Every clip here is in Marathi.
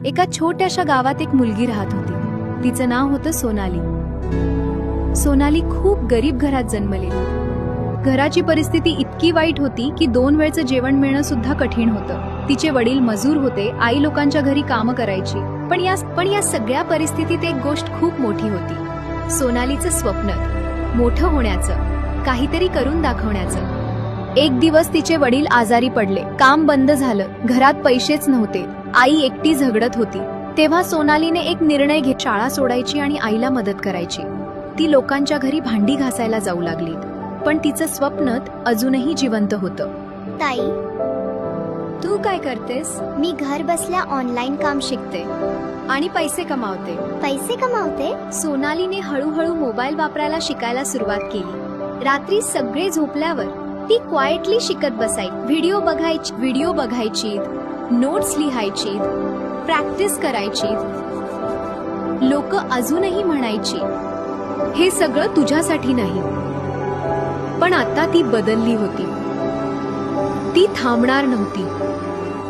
एका छोट्याशा गावात एक मुलगी राहत होती. तिचं नाव होतं सोनाली. सोनाली खूप गरीब घरात जन्मलेली. घराची परिस्थिती इतकी वाईट होती की 2 वेळचं जेवण मिळणं सुद्धा कठीण होतं. तिचे वडील मजूर होते, आई लोकांच्या घरी कामं करायची. पण या सगळ्या परिस्थितीत एक गोष्ट खूप मोठी होती. सोनालीचं स्वप्न, मोठं होण्याचं, काहीतरी करून दाखवण्याचं. एक दिवस तिचे वडील आजारी पडले, काम बंद झालं, घरात पैसेच नव्हते, आई एकटी झगडत होती. तेव्हा सोनालीने एक निर्णय घेत शाळा सोडायची आणि आईला मदत करायची. ती लोकांच्या घरी भांडी घासायला जाऊ लागली. पण तिचं स्वप्न अजूनही जिवंत होतं. ताई, तू काय करतेस? मी घर बसल्या ऑनलाईन काम शिकते. आणि पैसे कमावते. पैसे कमावते? सोनालीने हळूहळू मोबाईल वापरायला शिकायला सुरुवात केली. रात्री सगळे झोपल्यावर ती क्वाइटली शिकत बसायची. व्हिडिओ बघायची, नोट्स लिहायची, प्रॅक्टिस करायची. लोक अजूनही म्हणायची, हे सगळं तुझ्यासाठी नाही. पण आता ती बदलली होती. ती थांबणार नव्हती.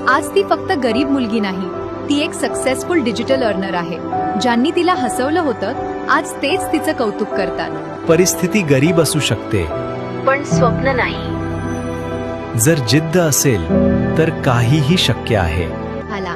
आज ती फक्त गरीब मुलगी नाही, ती एक सक्सेसफुल डिजिटल अर्नर आहे. ज्यांनी तिला हसवलं होतं, आज तेच तिचं कौतुक करतात. परिस्थिती गरीब असू शकते, पण स्वप्न नाही. जर जिद्द असेल तर काहीही शक्य आहे. आला